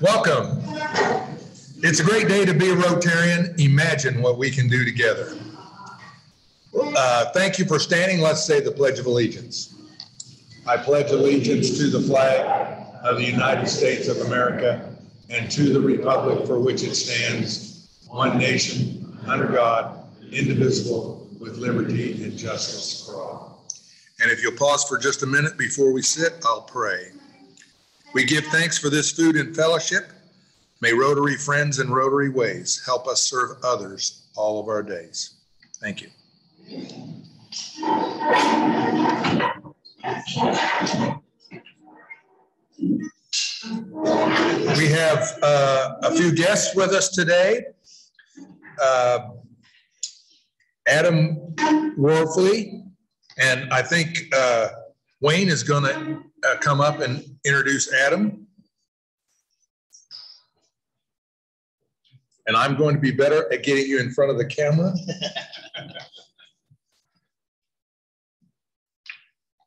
Welcome. It's a great day to be a Rotarian. Imagine what we can do together. Thank you for standing. Let's say the Pledge of Allegiance. I pledge allegiance to the flag of the United States of America and to the republic for which it stands, one nation, under God, indivisible, with liberty and justice for all. And if you'll pause for just a minute before we sit, I'll pray. We give thanks for this food and fellowship. May Rotary friends and Rotary ways help us serve others all of our days. Thank you. We have a few guests with us today. Adam Worfley, and I think Wayne is going to come up and introduce Adam. And I'm going to be better at getting you in front of the camera.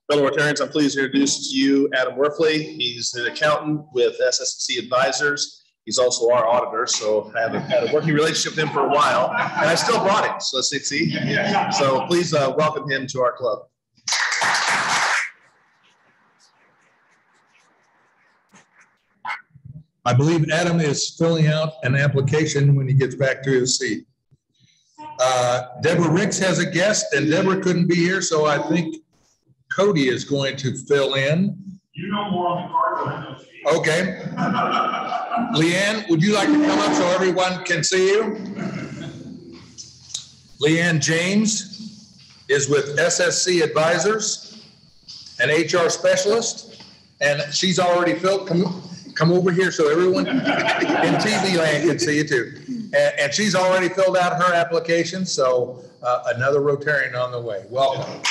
Fellow Rotarians, I'm pleased to introduce to you Adam Worfley. He's an accountant with SS&C Advisors. He's also our auditor, so I have had a working relationship with him for a while, and I still brought him, so let's see. So please welcome him to our club. I believe Adam is filling out an application when he gets back to his seat. Deborah Ricks has a guest, and Deborah couldn't be here, so I think Cody is going to fill in. You know more on the card than I know. Okay. Leanne, would you like to come up so everyone can see you? Leanne James is with SSC Advisors, an HR specialist, and she's already filled. Come over here so everyone in TV land can see you too. And she's already filled out her application, so another Rotarian on the way. Welcome.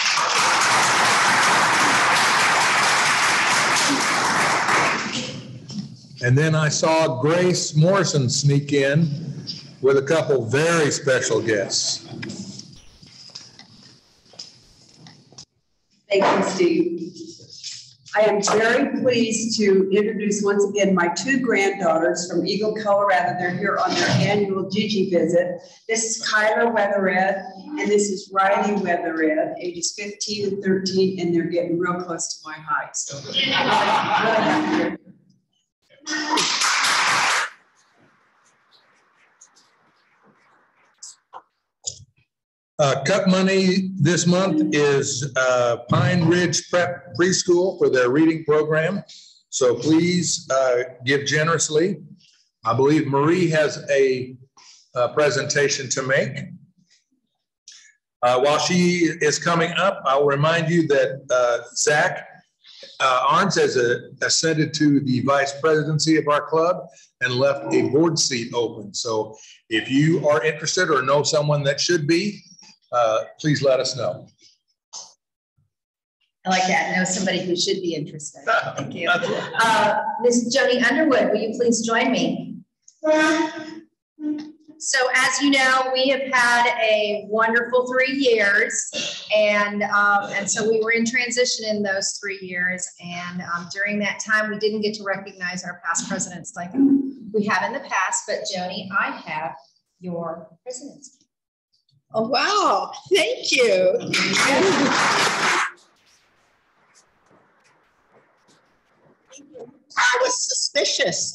And then I saw Grace Morrison sneak in with a couple very special guests. Thank you, Steve. I am very pleased to introduce once again my two granddaughters from Eagle, Colorado. They're here on their annual Gigi visit. This is Kyla Weathered, and this is Riley Weathered, ages 15 and 13, and they're getting real close to my height. So Cut money this month is Pine Ridge Prep Preschool for their reading program. So please give generously. I believe Marie has a presentation to make. While she is coming up, I'll remind you that Zach Arns has ascended to the vice presidency of our club and left a board seat open. So if you are interested or know someone that should be, please let us know. I like that. Know somebody who should be interested. Thank you. Ms. Joni Underwood, will you please join me? So as you know, we have had a wonderful 3 years, and so we were in transition in those 3 years. And during that time, we didn't get to recognize our past presidents like we have in the past. But Joni, I have your president's. Oh, wow. Thank you. I was suspicious.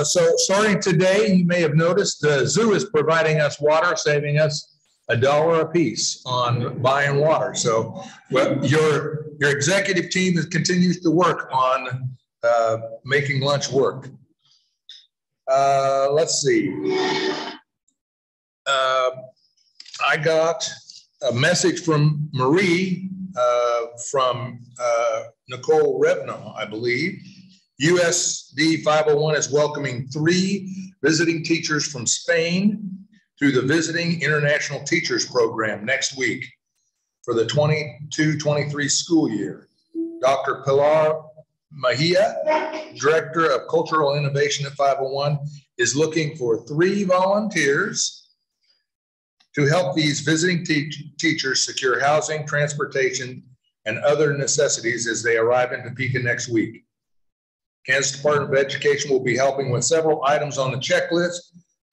So starting today, you may have noticed the zoo is providing us water, saving us $1 a piece on buying water. So your executive team continues to work on making lunch work. Let's see. I got a message from Marie from Nicole Revno, I believe. USD 501 is welcoming 3 visiting teachers from Spain through the Visiting International Teachers Program next week for the 22-23 school year. Dr. Pilar Mejia, Director of Cultural Innovation at 501, is looking for 3 volunteers to help these visiting teachers secure housing, transportation, and other necessities as they arrive in Topeka next week. Kansas Department of Education will be helping with several items on the checklist,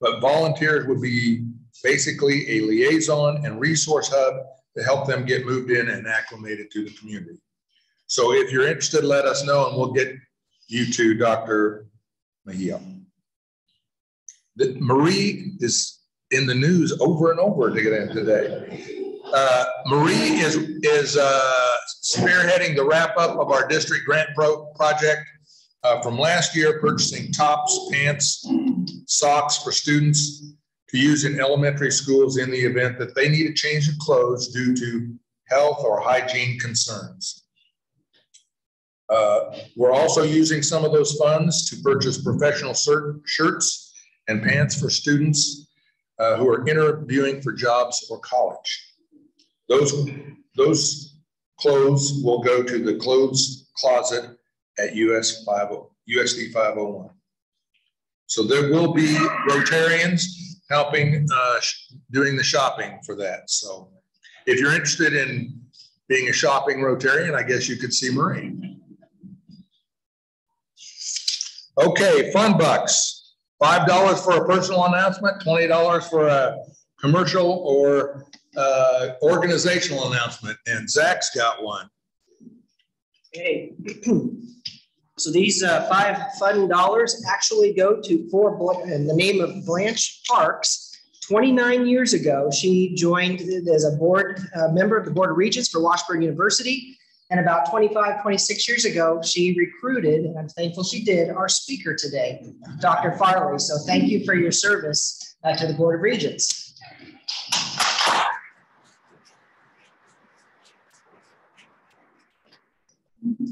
but volunteers would be basically a liaison and resource hub to help them get moved in and acclimated to the community. So if you're interested, let us know and we'll get you to Dr. Mejia. Marie is in the news over and over again today. Marie is spearheading the wrap up of our district grant project from last year, purchasing tops, pants, socks for students to use in elementary schools in the event that they need a change of clothes due to health or hygiene concerns. We're also using some of those funds to purchase professional shirts and pants for students who are interviewing for jobs or college. Those clothes will go to the clothes closet at USD 501. So there will be Rotarians helping doing the shopping for that. So if you're interested in being a shopping Rotarian, I guess you could see Marie. Okay, fun bucks. $5 for a personal announcement, $20 for a commercial or organizational announcement. And Zach's got one. Okay. So these $5 actually go to in the name of Blanche Parks. 29 years ago, she joined as a member of the Board of Regents for Washburn University. And about 25, 26 years ago, she recruited, and I'm thankful she did, our speaker today, Dr. Farley. So thank you for your service to the Board of Regents.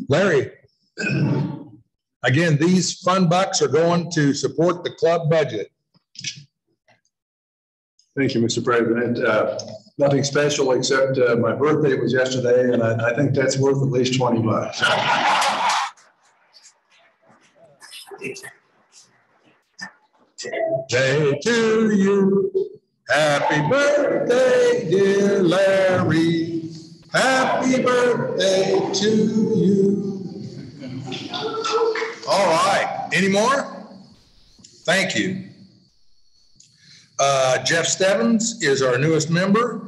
Larry, again, these fun bucks are going to support the club budget. Thank you, Mr. President. Nothing special except my birthday was yesterday, and I think that's worth at least 20 bucks. Day to you, happy birthday, dear Larry. Happy birthday to you. All right, any more? Thank you. Jeff Stebbins is our newest member.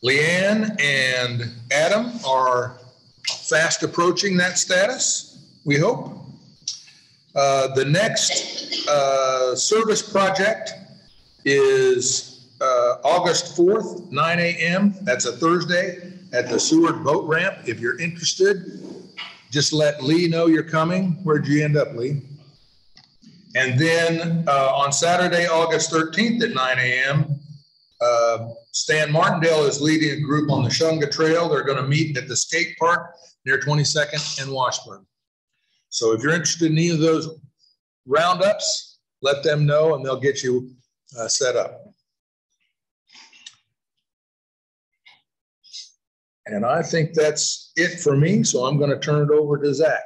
Leanne and Adam are fast approaching that status, we hope. The next service project is August 4th, 9 a.m. That's a Thursday at the Seward Boat Ramp. If you're interested, just let Lee know you're coming. Where'd you end up, Lee? And then on Saturday, August 13th at 9 a.m., Stan Martindale is leading a group on the Shunga Trail. They're going to meet at the skate park near 22nd and Washburn. So if you're interested in any of those roundups, let them know and they'll get you set up. And I think that's it for me. So I'm going to turn it over to Zach.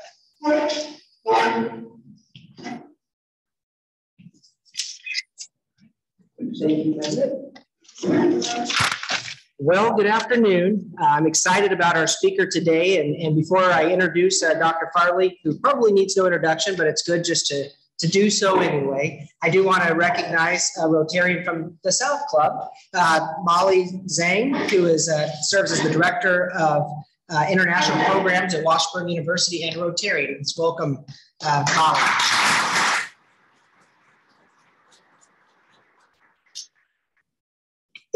Thank you, President. Well, good afternoon. I'm excited about our speaker today. And before I introduce Dr. Farley, who probably needs no introduction, but it's good just to do so anyway, I do want to recognize a Rotarian from the South Club, Molly Zhang, who serves as the Director of International Programs at Washburn University and Rotarian. Let's welcome Molly.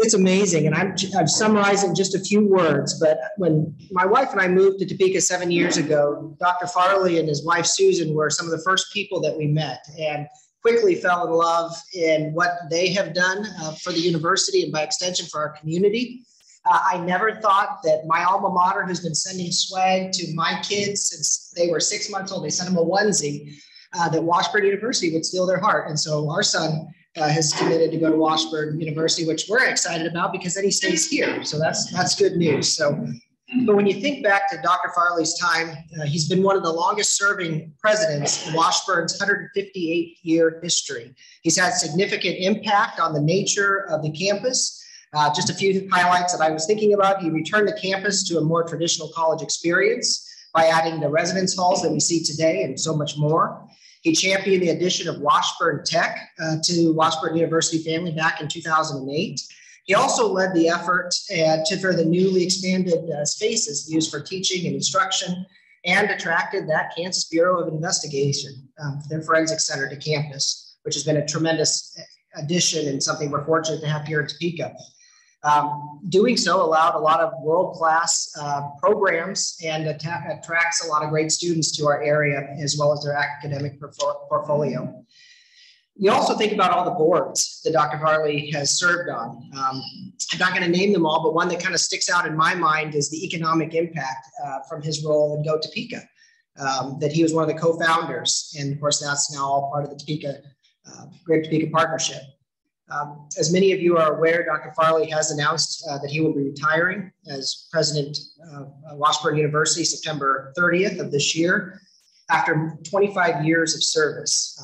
It's amazing, and I've summarized in just a few words, but when my wife and I moved to Topeka 7 years ago, Dr. Farley and his wife Susan were some of the first people that we met and quickly fell in love in what they have done for the university and by extension for our community. I never thought that my alma mater, who's been sending swag to my kids since they were 6 months old, they sent them a onesie, that Washburn University would steal their heart. And so our son has committed to go to Washburn University, which we're excited about because then he stays here. So that's good news. So But when you think back to Dr. Farley's time, he's been one of the longest serving presidents in Washburn's 158-year history. He's had significant impact on the nature of the campus. Just a few highlights that I was thinking about. He returned the campus to a more traditional college experience by adding the residence halls that we see today and so much more. He championed the addition of Washburn Tech to Washburn University family back in 2008. He also led the effort for the newly expanded spaces used for teaching and instruction, and attracted that Kansas Bureau of Investigation, their forensic center, to campus, which has been a tremendous addition and something we're fortunate to have here in Topeka. Doing so allowed a lot of world-class programs and attracts a lot of great students to our area, as well as their academic portfolio. You also think about all the boards that Dr. Farley has served on. I'm not going to name them all, but one that kind of sticks out in my mind is the economic impact from his role in Go Topeka, that he was one of the co-founders. And of course, that's now all part of the Topeka, Great Topeka Partnership. As many of you are aware, Dr. Farley has announced that he will be retiring as president of Washburn University September 30th of this year, after 25 years of service.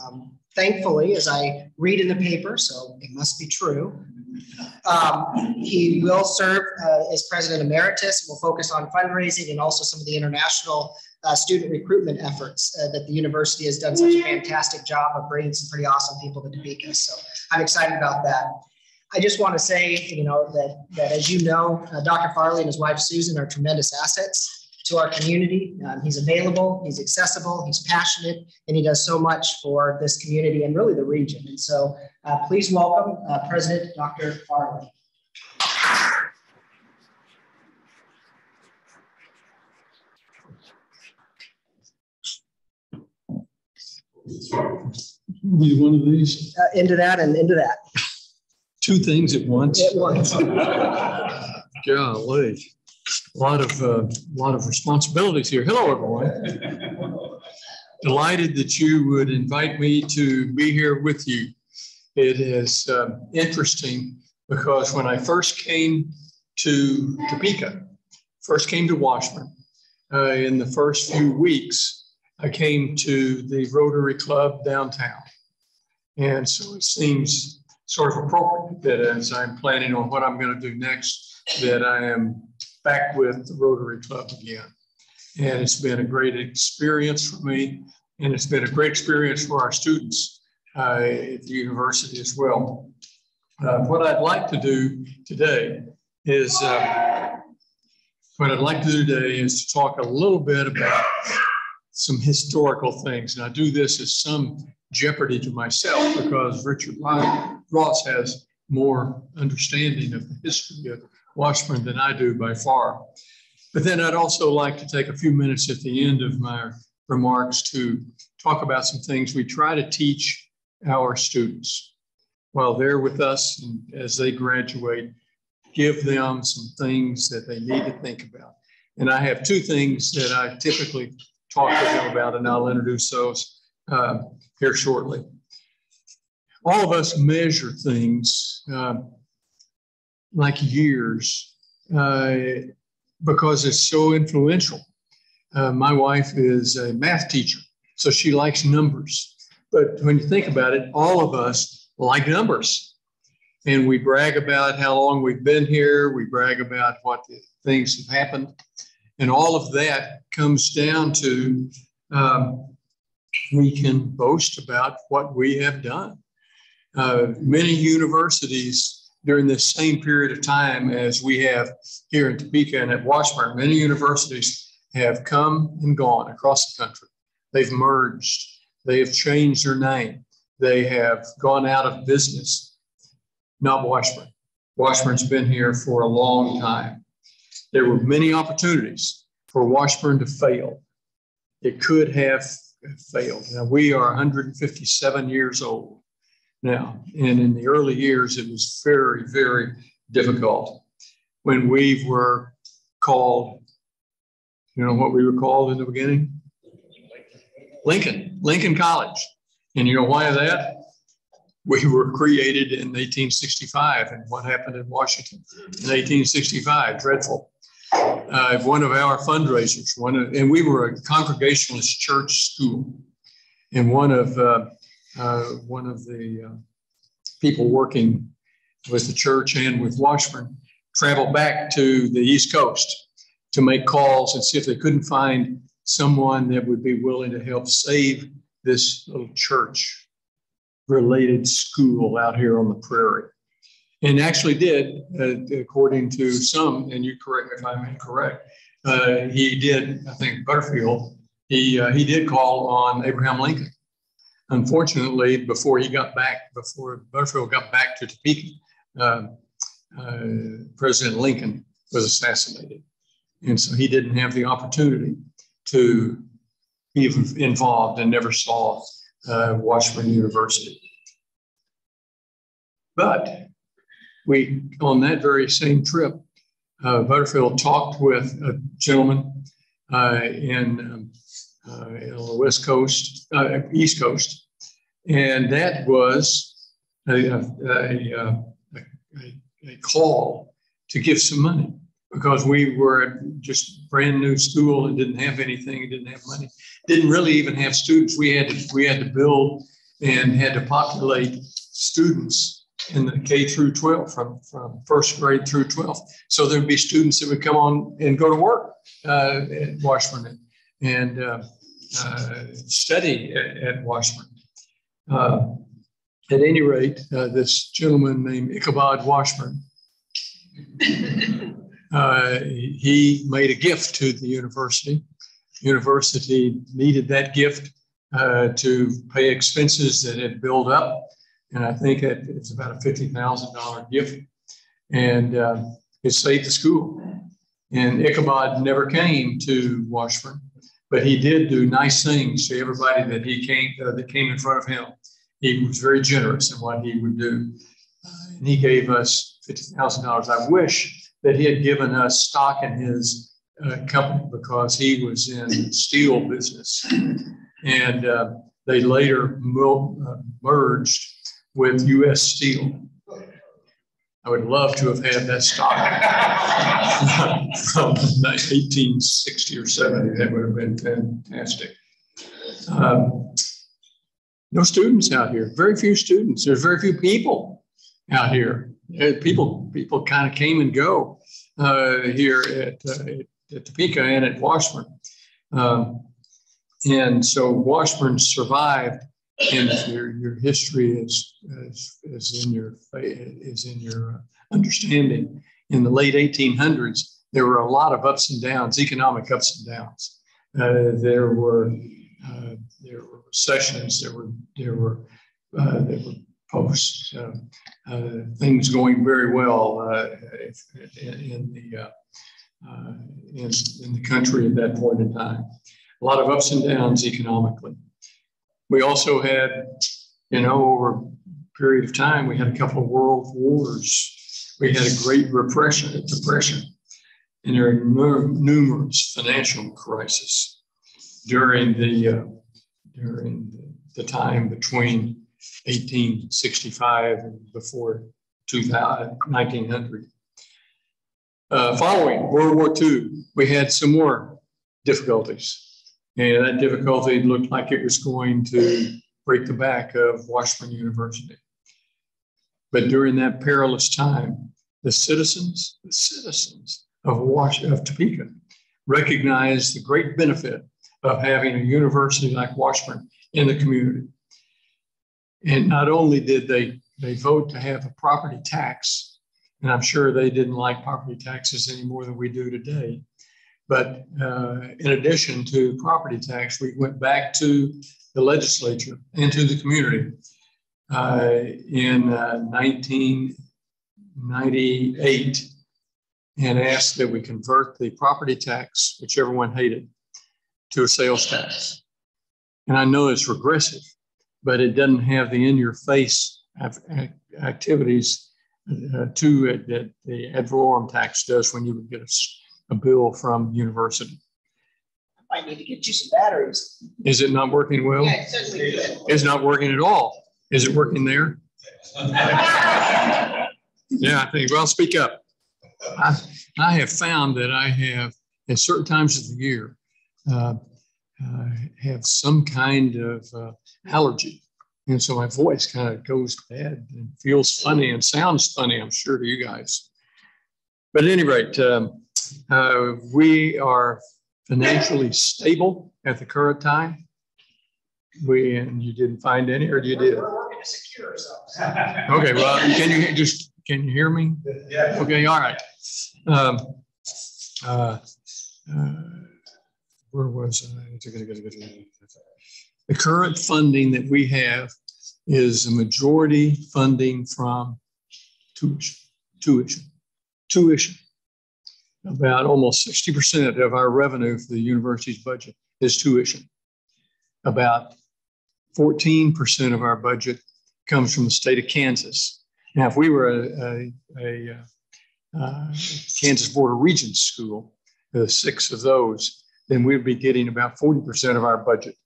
Thankfully, as I read in the paper, so it must be true, he will serve as president emeritus and will focus on fundraising and also some of the international student recruitment efforts that the university has done such a fantastic job of bringing some pretty awesome people to Topeka. So I'm excited about that. I just want to say, that as you know, Dr. Farley and his wife, Susan, are tremendous assets to our community. He's available, he's accessible, he's passionate, and he does so much for this community and really the region. And so please welcome President Dr. Farley. Need one of these? Into that and into that. Two things at once. At once. Golly. A lot of responsibilities here. Hello, everyone. Delighted that you would invite me to be here with you. It is interesting because when I first came to Topeka, first came to Washburn, in the first few weeks, I came to the Rotary Club downtown. And so it seems sort of appropriate that as I'm planning on what I'm going to do next, that I am back with the Rotary Club again. And it's been a great experience for me, and it's been a great experience for our students at the university as well. What I'd like to do today is to talk a little bit about some historical things. And I do this as some jeopardy to myself because Richard Ross has more understanding of the history of Washburn than I do by far. But then I'd also like to take a few minutes at the end of my remarks to talk about some things we try to teach our students while they're with us, and as they graduate, give them some things that they need to think about. And I have two things that I typically talk to them about, and I'll introduce those here shortly. All of us measure things like years because it's so influential. My wife is a math teacher, so she likes numbers. But when you think about it, all of us like numbers. And we brag about how long we've been here. We brag about what things have happened. And all of that comes down to we can boast about what we have done. Many universities during this same period of time as we have here in Topeka and at Washburn, many universities have come and gone across the country. They've merged. They have changed their name. They have gone out of business. Not Washburn. Washburn's been here for a long time. There were many opportunities for Washburn to fail. It could have failed. Now, we are 157 years old now, and in the early years, it was very, very difficult. When we were called, you know what we were called in the beginning? Lincoln College. And you know why that? We were created in 1865, and what happened in Washington in 1865, dreadful. one of our fundraisers, and we were a Congregationalist church school. And one of the people working with the church and with Washburn traveled back to the East Coast to make calls and see if they couldn't find someone that would be willing to help save this little church related school out here on the prairie. And actually did, according to some, and you correct me if I'm incorrect, he did, I think Butterfield, he did call on Abraham Lincoln. Unfortunately, before Butterfield got back to Topeka, President Lincoln was assassinated. And so he didn't have the opportunity to be involved and never saw Washburn University. But on that very same trip, Butterfield talked with a gentleman on the West Coast, East Coast, and that was a call to give some money, because we were just brand new school and didn't have anything, didn't have money, didn't really even have students. We had to build and had to populate students in the K through 12, from first grade through 12th. So there'd be students that would come on and go to work at Washburn and study at Washburn. At any rate, this gentleman named Ichabod Washburn, he made a gift to the university. University needed that gift to pay expenses that had built up. And I think it's about a $50,000 gift. And it saved the school. And Ichabod never came to Washburn, but he did do nice things to everybody that that came in front of him. He was very generous in what he would do. And he gave us $50,000. I wish that he had given us stock in his company, because he was in the steel business. And they later merged with U.S. Steel. I would love to have had that stock from 1860 or 70. That would have been fantastic. No students out here, very few students. There's very few people out here. People kind of came and go here at Topeka and at Washburn. And so Washburn survived, and your history is in your understanding. In the late 1800s, there were a lot of ups and downs, economic ups and downs. There were recessions. There were post things going very well in the country at that point in time. A lot of ups and downs economically. We also had, over a period of time, we had a couple of world wars. We had a great depression, and there are numerous financial crises during the time between 1865 and before 1900. Following World War II, we had some more difficulties. And that difficulty looked like it was going to break the back of Washburn University. But during that perilous time, the citizens of Topeka recognized the great benefit of having a university like Washburn in the community. And not only did they vote to have a property tax, and I'm sure they didn't like property taxes any more than we do today, but in addition to property tax, we went back to the legislature and to the community in 1998 and asked that we convert the property tax, which everyone hated, to a sales tax. And I know it's regressive, but it doesn't have the in-your-face activities to it that the ad valorem tax does when you would get a bill from university. I need to get you some batteries. Is it not working well? Yeah, it certainly is. It's not working at all. Is it working there? Yeah, I think. Well, speak up. I have found that I have, at certain times of the year, have some kind of allergy. And so my voice kind of goes bad and feels funny and sounds funny, I'm sure, to you guys. But at any rate, we are financially stable at the current time. And you didn't find any, or you did? We're working to secure ourselves. Okay, well, can you hear me? Yeah. Okay, all right. Where was I? The current funding that we have is a majority funding from tuition. About almost 60% of our revenue for the university's budget is tuition. About 14% of our budget comes from the state of Kansas. Now, if we were a Kansas Board of Regents school, the 6 of those, then we'd be getting about 40% of our budget.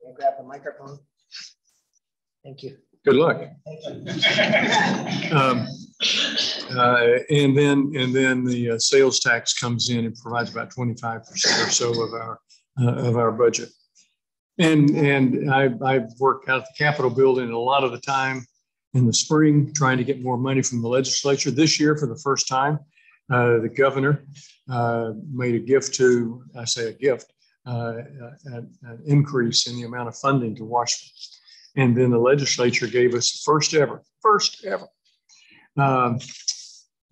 Can you grab the microphone? Thank you. Good luck. Thank you. And then the sales tax comes in and provides about 25% or so of our budget. And I work out at the Capitol building a lot of the time in the spring, trying to get more money from the legislature. This year, for the first time, the governor made a gift to, I say a gift, an increase in the amount of funding to Washington. And then the legislature gave us the first ever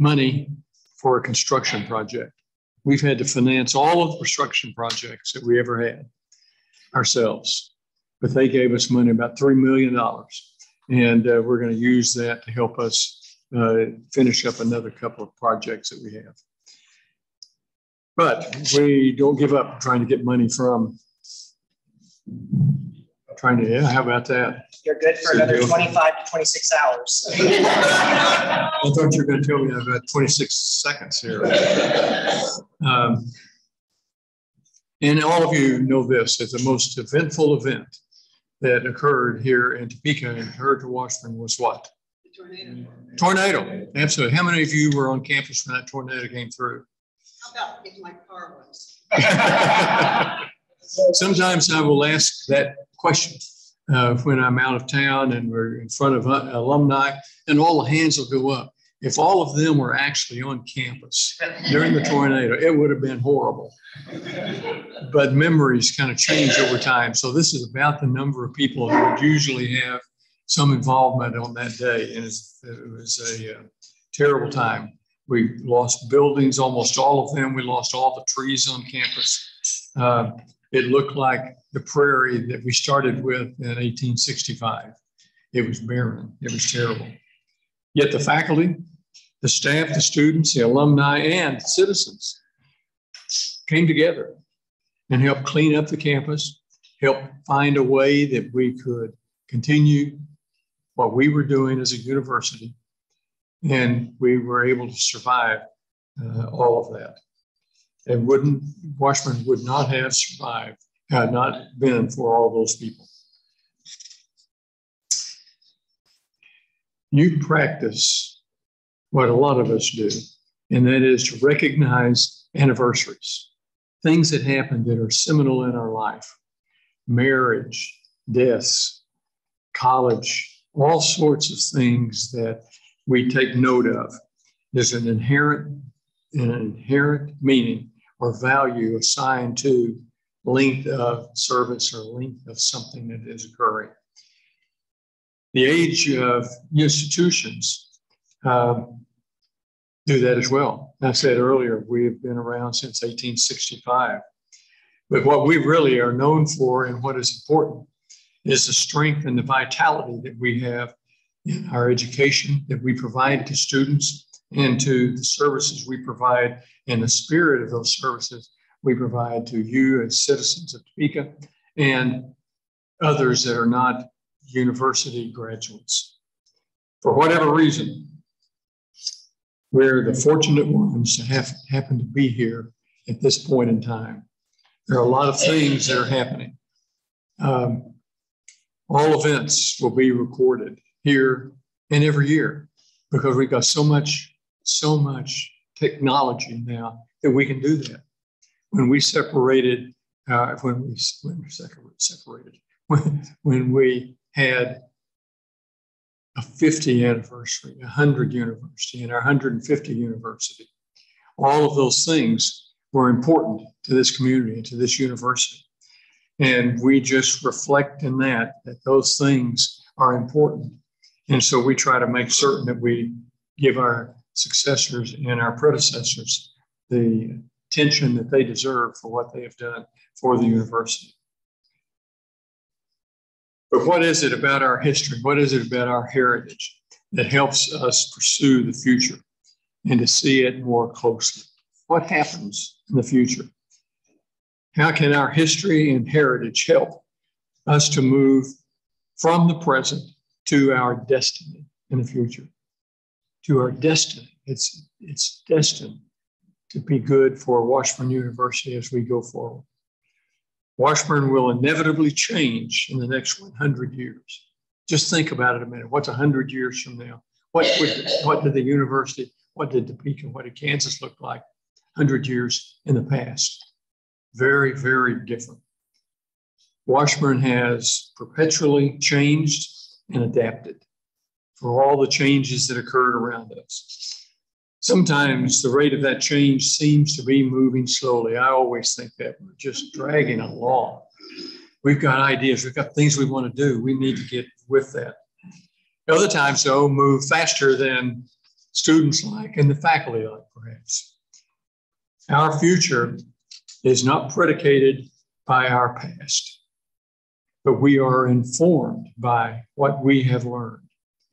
money for a construction project. We've had to finance all of the construction projects that we ever had ourselves, but they gave us money, about $3 million. And we're going to use that to help us finish up another couple of projects that we have. But we don't give up trying to get money from how about that? You're good for another 25 to 26 hours. I thought you were going to tell me about 26 seconds here. And all of you know this, that the most eventful event that occurred here in Topeka and occurred to Washburn was what? The Tornado. Absolutely. How many of you were on campus when that tornado came through? How about if my car was? Sometimes I will ask that question when I'm out of town and we're in front of alumni, and all the hands will go up. If all of them were actually on campus during the tornado, it would have been horrible. But memories kind of change over time. So this is about the number of people who would usually have some involvement on that day. And it was a terrible time. We lost buildings, almost all of them. We lost all the trees on campus. It looked like the prairie that we started with in 1865. It was barren. It was terrible. Yet the faculty, the staff, the students, the alumni, and citizens came together and helped clean up the campus, helped find a way that we could continue what we were doing as a university. And we were able to survive all of that. Washburn would not have survived had not been for all those people. You practice what a lot of us do, and that is to recognize anniversaries, things that happen that are seminal in our life, marriage, deaths, college, all sorts of things that we take note of. There's an inherent meaning or value assigned to length of service or length of something that is occurring. The age of institutions do that as well. I said earlier, we've been around since 1865. But what we really are known for and what is important is the strength and the vitality that we have in our education that we provide to students and to the services we provide, and the spirit of those services we provide to you as citizens of Topeka and others that are not university graduates. For whatever reason, we're the fortunate ones to happen to be here at this point in time. There are a lot of things that are happening. All events will be recorded here and every year because we've got so much so much technology now that we can do that. When we separated, when we had a 50 anniversary, 100 university, and our 150 university, all of those things were important to this community and to this university. And we just reflect in that those things are important. And so we try to make certain that we give our successors and our predecessors the attention that they deserve for what they have done for the university. But what is it about our history? What is it about our heritage that helps us pursue the future and to see it more closely? What happens in the future? How can our history and heritage help us to move from the present to our destiny in the future? To our destiny. It's destined to be good for Washburn University as we go forward. Washburn will inevitably change in the next 100 years. Just think about it a minute. What's 100 years from now? What did the university, what did Topeka, what did Kansas look like 100 years in the past? Very, very different. Washburn has perpetually changed and adapted for all the changes that occurred around us. Sometimes the rate of that change seems to be moving slowly. I always think that we're just dragging along. We've got ideas, we've got things we want to do. We need to get with that. Other times, though, move faster than students like and the faculty like, perhaps. Our future is not predicated by our past, but we are informed by what we have learned.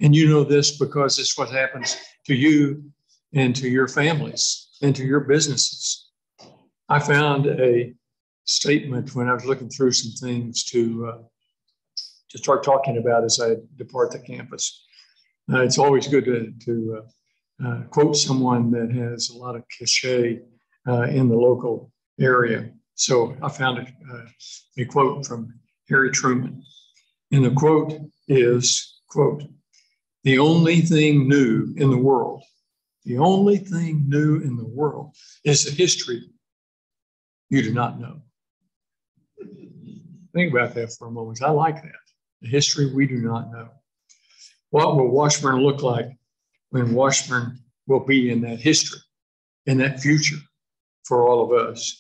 And you know this because it's what happens to you and to your families and to your businesses. I found a statement when I was looking through some things to start talking about as I depart the campus. It's always good to quote someone that has a lot of cachet in the local area. So I found a quote from Harry Truman. And the quote is, quote, "The only thing new in the world, the only thing new in the world is the history you do not know." Think about that for a moment. I like that. The history we do not know. What will Washburn look like when Washburn will be in that history, in that future for all of us?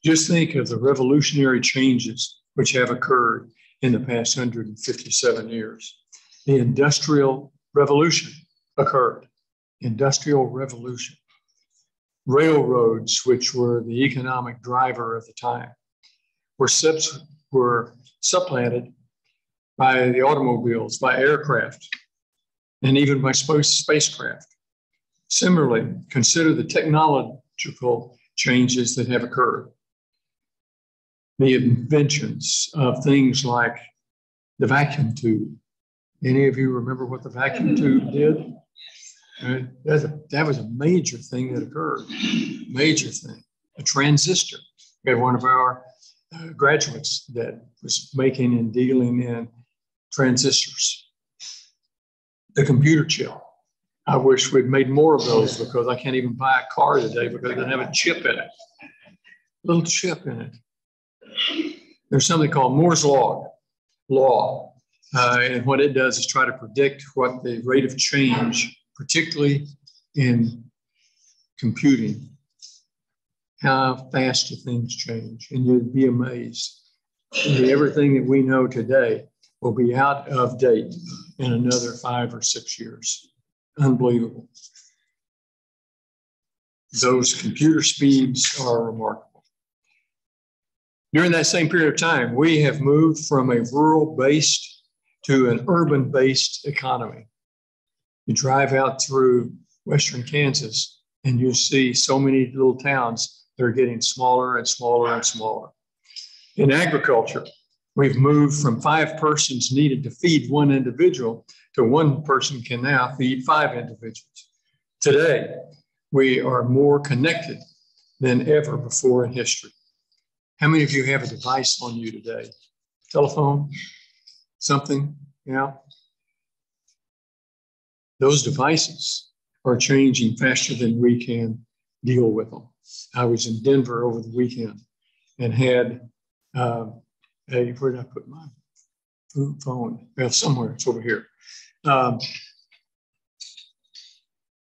Just think of the revolutionary changes which have occurred in the past 157 years. The Industrial Revolution occurred. Industrial Revolution. Railroads, which were the economic driver of the time, were supplanted by the automobiles, by aircraft, and even by spacecraft. Similarly, consider the technological changes that have occurred. The inventions of things like the vacuum tube. Any of you remember what the vacuum tube did? That was a major thing that occurred. Major thing. A transistor. We had one of our graduates that was making and dealing in transistors. The computer chip. I wish we'd made more of those because I can't even buy a car today because it doesn't have a chip in it. Little chip in it. There's something called Moore's law. And what it does is try to predict what the rate of change, particularly in computing, how fast do things change? And you'd be amazed. Everything that we know today will be out of date in another 5 or 6 years. Unbelievable. Those computer speeds are remarkable. During that same period of time, we have moved from a rural-based to an urban-based economy. You drive out through western Kansas and you see so many little towns that are getting smaller and smaller and smaller. In agriculture, we've moved from 5 persons needed to feed one individual to 1 person can now feed 5 individuals. Today, we are more connected than ever before in history. How many of you have a device on you today? Telephone? Something? Yeah. Those devices are changing faster than we can deal with them. I was in Denver over the weekend and had where did I put my phone? Well, somewhere, it's over here.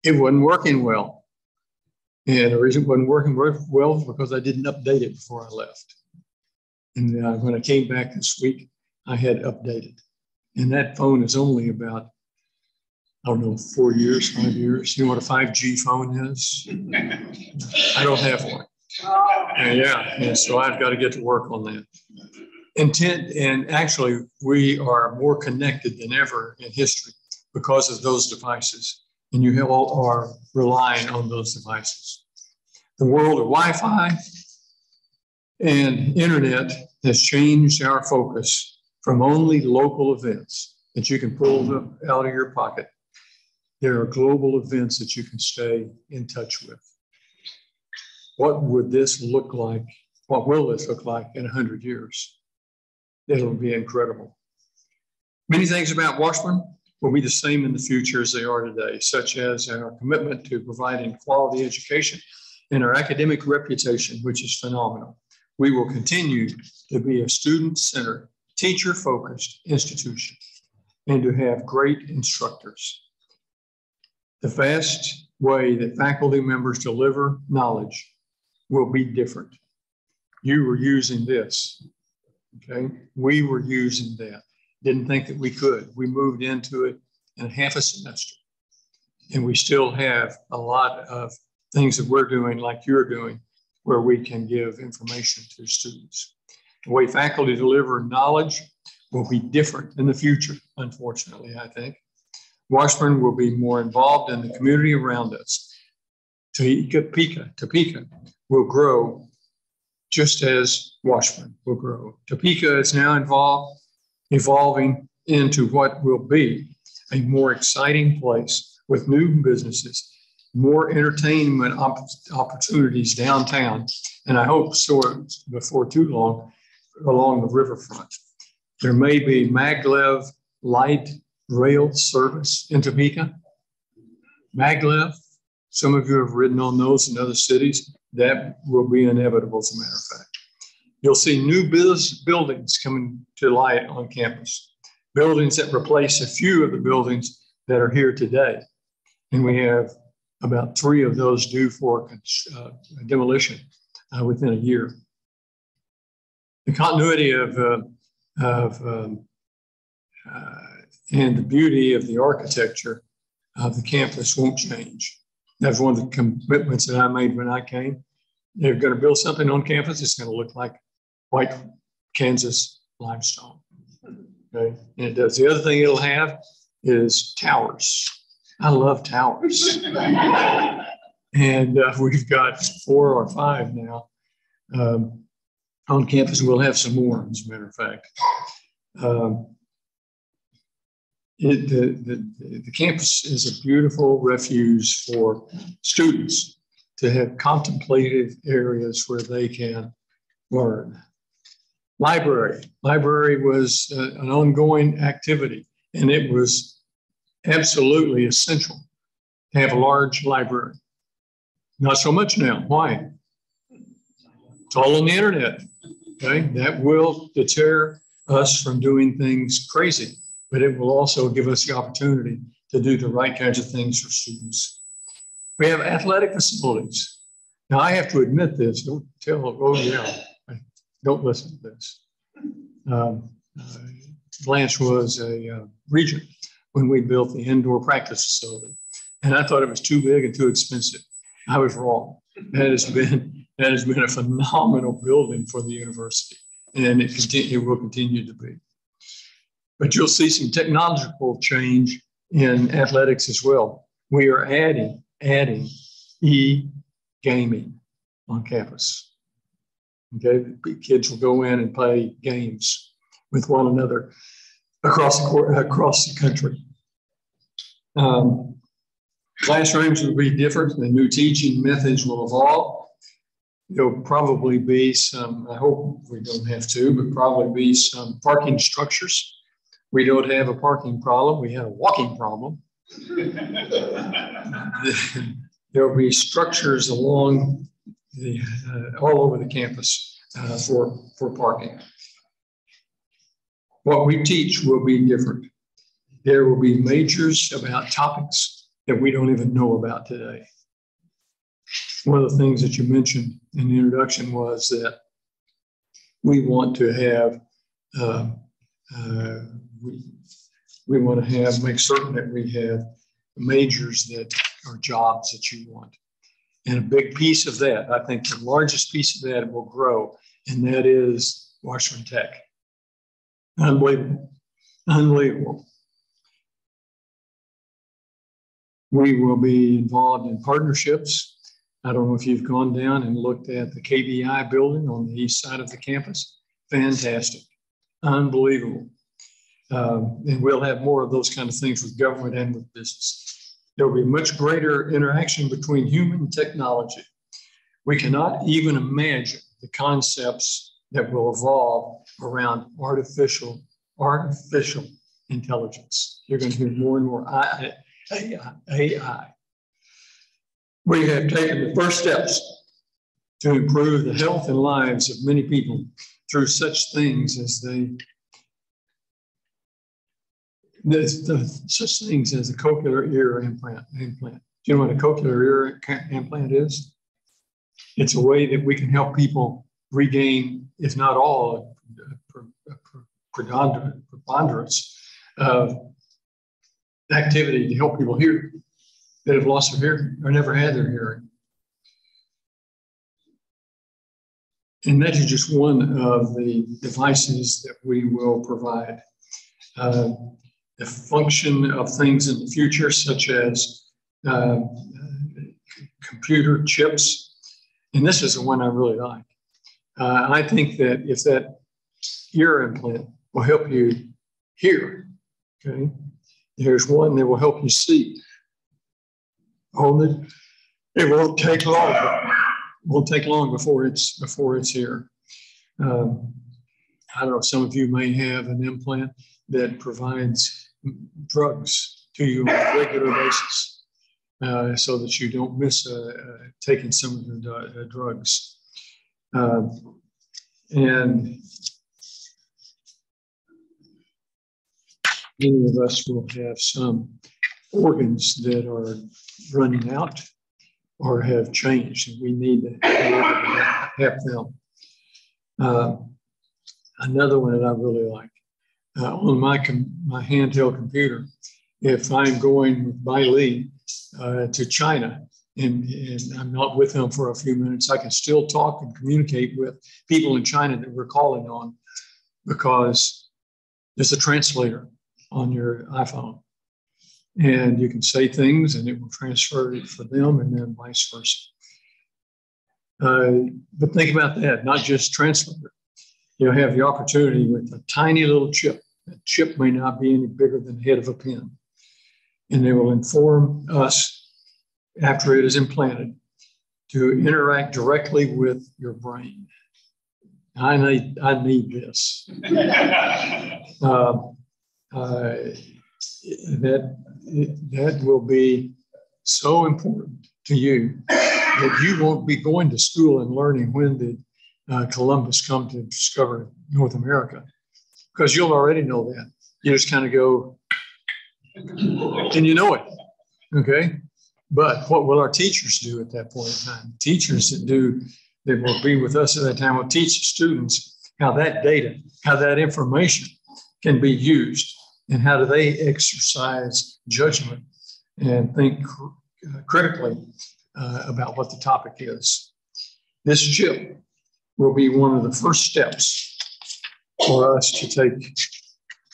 It wasn't working well. And the reason it wasn't working well was because I didn't update it before I left. And when I came back this week, I had updated. And that phone is only about, I don't know, 4 years, 5 years. You know what a 5G phone is? I don't have one. And so I've got to get to work on that. And actually, we are more connected than ever in history because of those devices. And you all are relying on those devices. The world of Wi-Fi and internet has changed our focus from only local events that you can pull out of your pocket. There are global events that you can stay in touch with. What would this look like? What will this look like in 100 years? It'll be incredible. Many things about Washburn will be the same in the future as they are today, such as our commitment to providing quality education and our academic reputation, which is phenomenal. We will continue to be a student-centered, teacher-focused institution and to have great instructors. The fast way that faculty members deliver knowledge will be different. You were using this, okay? We were using that. Didn't think that we could. We moved into it in half a semester. And we still have a lot of things that we're doing like you're doing where we can give information to students. The way faculty deliver knowledge will be different in the future, unfortunately, I think. Washburn will be more involved in the community around us. Topeka will grow just as Washburn will grow. Topeka is now evolving into what will be a more exciting place with new businesses, more entertainment opportunities downtown, and I hope so before too long along the riverfront. There may be maglev light rail service in Topeka. Maglev, some of you have ridden on those in other cities. That will be inevitable, as a matter of fact. You'll see new buildings coming to light on campus, buildings that replace a few of the buildings that are here today. And we have about 3 of those due for demolition within a year. The continuity and the beauty of the architecture of the campus won't change. That's one of the commitments that I made when I came. They're going to build something on campus. It's going to look like white Kansas limestone. Okay, and it does. The other thing it'll have is towers. I love towers. And we've got 4 or 5 now on campus, and we'll have some more, as a matter of fact. The campus is a beautiful refuge for students to have contemplative areas where they can learn. Library was an ongoing activity, and it was absolutely essential to have a large library. Not so much now. Why? It's all on the internet. Okay, that will deter us from doing things crazy, but it will also give us the opportunity to do the right kinds of things for students. We have athletic facilities. Now, I have to admit this. Don't tell, oh yeah, don't listen to this. Blanche was a regent when we built the indoor practice facility, and I thought it was too big and too expensive. I was wrong. That has been a phenomenal building for the university, and it will continue to be. But you'll see some technological change in athletics as well. We are adding e-gaming on campus. Okay, kids will go in and play games with one another across the country. Classrooms will be different. The new teaching methods will evolve. There'll probably be some, I hope we don't have to, but probably be some parking structures. We don't have a parking problem. We have a walking problem. There will be structures along all over the campus for parking. What we teach will be different. There will be majors about topics that we don't even know about today. One of the things that you mentioned in the introduction was that we want to have, we want to make certain that we have majors that are jobs that you want. And a big piece of that, I think the largest piece of that will grow, and that is Washington Tech. Unbelievable, unbelievable. We will be involved in partnerships. I don't know if you've gone down and looked at the KBI building on the east side of the campus. Fantastic, unbelievable. And we'll have more of those kind of things with government and with business. There will be much greater interaction between human and technology. We cannot even imagine the concepts that will evolve around artificial intelligence. You're going to hear more and more AI. We have taken the first steps to improve the health and lives of many people through such things as such things as a cochlear ear implant. Do you know what a cochlear ear implant is? It's a way that we can help people regain, if not all, preponderance of activity to help people hear that have lost their hearing or never had their hearing. And that is just one of the devices that we will provide. The function of things in the future, such as computer chips, and this is the one I really like. I think that if that ear implant will help you hear, okay, there's one that will help you see. Hold it. It won't take long. Won't take long before it's here. I don't know. Some of you may have an implant that provides drugs to you on a regular basis, so that you don't miss taking some of the drugs. And many of us will have some organs that are running out or have changed, and we need to have them. Another one that I really like, on my handheld computer, if I'm going with Bai Li to China and I'm not with him for a few minutes, I can still talk and communicate with people in China that we're calling on, because there's a translator on your iPhone. And you can say things and it will transfer it for them, and then vice versa. But think about that, not just transfer it. You'll have the opportunity with a tiny little chip. That chip may not be any bigger than the head of a pin. And they will inform us after it is implanted to interact directly with your brain. I need this. That will be so important to you that you won't be going to school and learning when did Columbus come to discover North America, because you'll already know that. You just kind of go, and you know it, okay? But what will our teachers do at that point in time? Teachers that will be with us at that time will teach the students how that data, how that information can be used, and how do they exercise judgment and think critically about what the topic is. This chip will be one of the first steps for us to take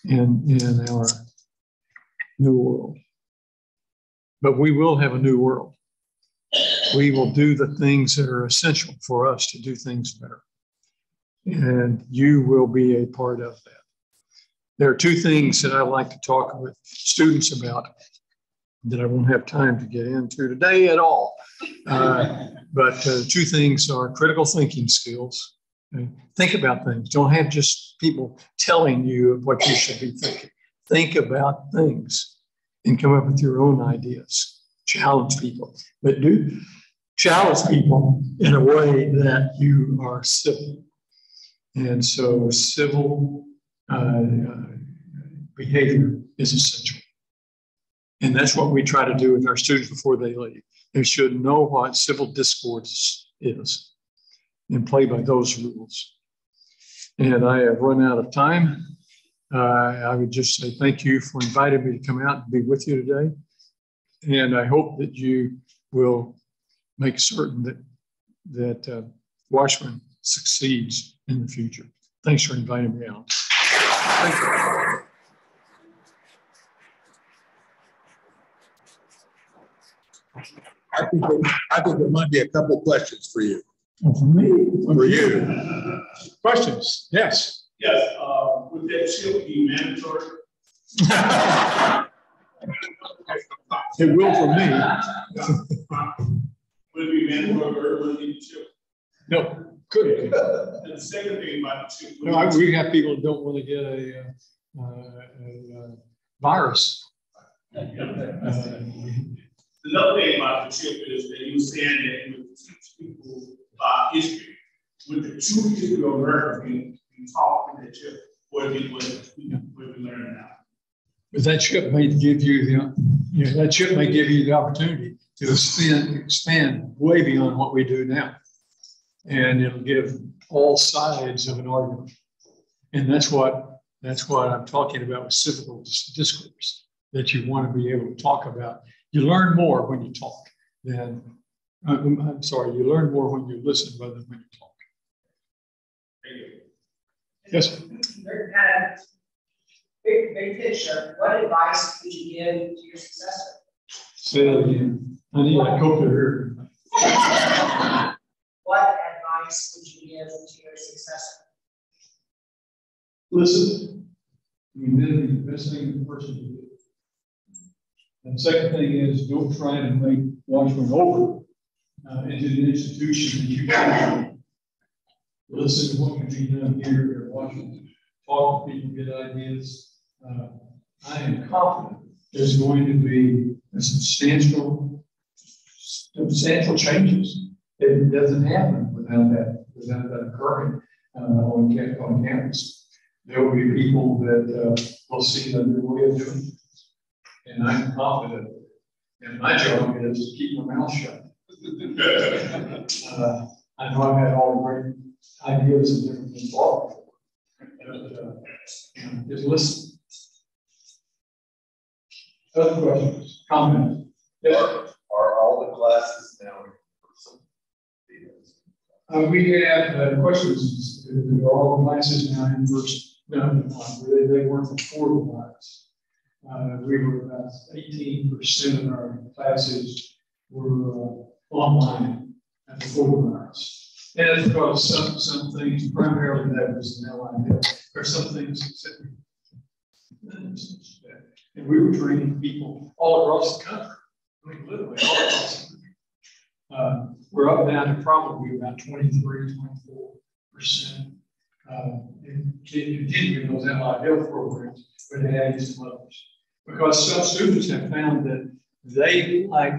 in our new world. But we will have a new world. We will do the things that are essential for us to do things better. And you will be a part of that. There are two things that I like to talk with students about that I won't have time to get into today at all. But two things are critical thinking skills. Okay? Think about things. Don't have just people telling you what you should be thinking. Think about things. and come up with your own ideas. Challenge people, but do challenge people in a way that you are civil. And so civil behavior is essential. And that's what we try to do with our students before they leave. They should know what civil discourse is and play by those rules. And I have run out of time. I would just say thank you for inviting me to come out and be with you today. And I hope that you will make certain that Washburn succeeds in the future. Thanks for inviting me out. Thank you. I think there might be a couple questions for you. For me? For you. Questions? Yes. Yes, would that chip be mandatory? It will for me. Would it be mandatory or would it be chip? No, couldn't be. And the second thing about the chip. No, we have people who don't want to get a virus. Another thing about the chip is that you were saying that you would teach people about history. With the true history of America, you talk with that chip, what we learn now. But that chip may give you the opportunity to expand way beyond what we do now. And it'll give all sides of an argument. And that's what I'm talking about with civil discourse, that you want to be able to talk about. You learn more when you talk than, you learn more when you listen rather than when you talk. Yes. Big picture, what advice would you give to your successor? Say that again. I need a coat here. What advice would you give to your successor? Listen. I mean, that'd be the best thing the person can do. And the second thing is, don't try to make Washburn over into an institution that you can't. Listen to what can be done here in Washington. Talk to people, get ideas. I am confident there's going to be a substantial changes. It doesn't happen without that occurring on campus. There will be people that will see a new way of doing it. And I'm confident. And my job is to keep my mouth shut. I know I've had all the great ideas and different things before. Just listen. Other questions, comments? Yes. Are all the classes now in person? We have questions. Are all the classes now in person? No, they weren't before the virus. We were about 18% of our classes were online before the virus. And it's because some things, primarily that was an LIL, or some things that and we were training people all across the country. I mean, literally all across the country. We're up now to probably about 23, 24%. Continuing those LIL programs, but they added some others. Because some students have found that they like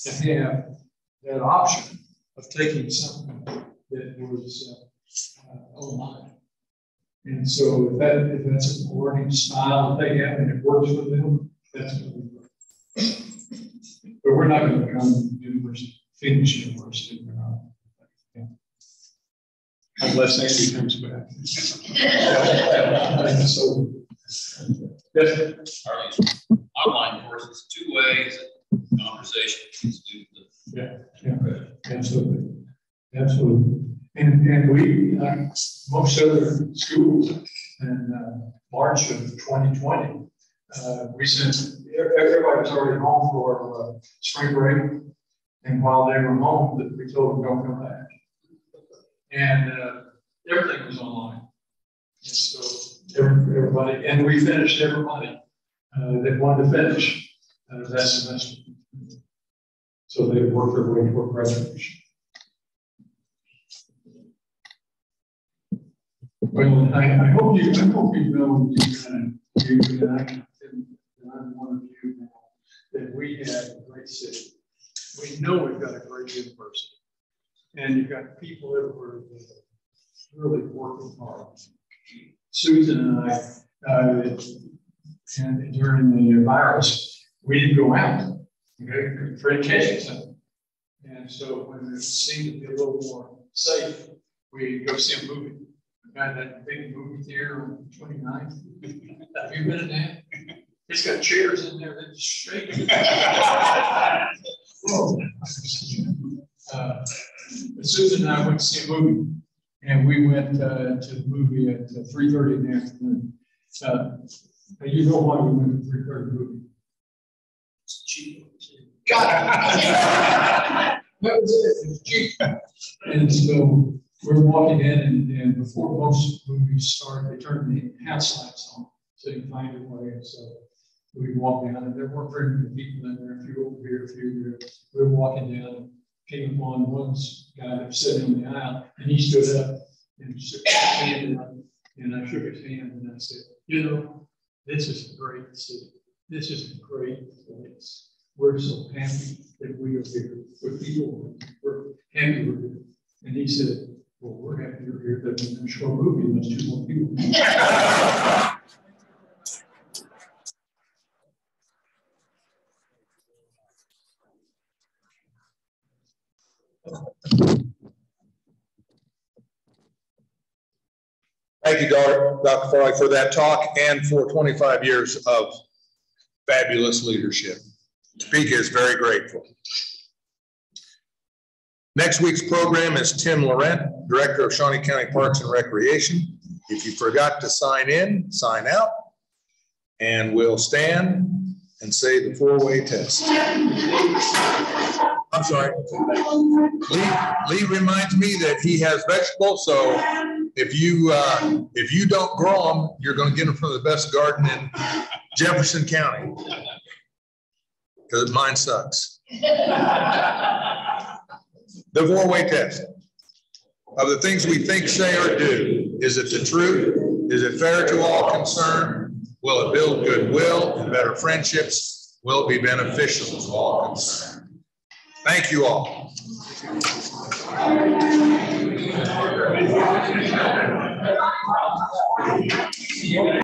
to have that option of taking something that was online. And so if that's a learning style that they have and it works for them, that's what we do. But we're not going to become university, finish university. Unless Andy comes back. So, yes. Online courses, 2 ways, conversation with students. Yeah, absolutely. Absolutely. And we, most other schools in March of 2020, we sent, everybody was already home for spring break. And while they were home, we told them don't come back. And everything was online. And so everybody, and we finished everybody that wanted to finish that semester. So they worked their way toward graduation. Well, I hope you know I'm one of you now. we have a great city. We know we've got a great university. And you've got people everywhere that are really working hard. Susan and I, and during the virus, we didn't go out. Okay, for education. And so when it seemed to be a little more safe, we go see a movie. We got that big movie theater on 29th. Have you been in that? It's got chairs in there that just shake. Susan and I went to see a movie, and we went to the movie at 3:30 in the afternoon. You know why we went to 3:30 movie? It's cheap. That was it. It was cheap. And so we're walking in, and before most movies start, they turn the house lights on so you can find your way. So we walk down, and there weren't very many people in there. A few over here, a few there. We were walking down, and came upon one guy that was sitting on the aisle, and he stood up and shook his hand, and I shook his hand, and I said, you know, this is a great city. This is a great place. We're so happy that we are here with people. We're happy we're here. And he said, well, we're happy you're here that we can show a movie and there's 2 more people. Thank you, Dr. Farley, for that talk and for 25 years of fabulous leadership. Topeka is very grateful. Next week's program is Tim Laurent, Director of Shawnee County Parks and Recreation. If you forgot to sign in, sign out, and we'll stand and say the 4-way test. I'm sorry. Lee reminds me that he has vegetables, so if you don't grow them, you're going to get them from the best garden in Jefferson County, because mine sucks. The 4-way test. Of the things we think, say, or do, is it the truth? Is it fair to all concerned? Will it build goodwill and better friendships? Will it be beneficial to all concerned? Thank you all.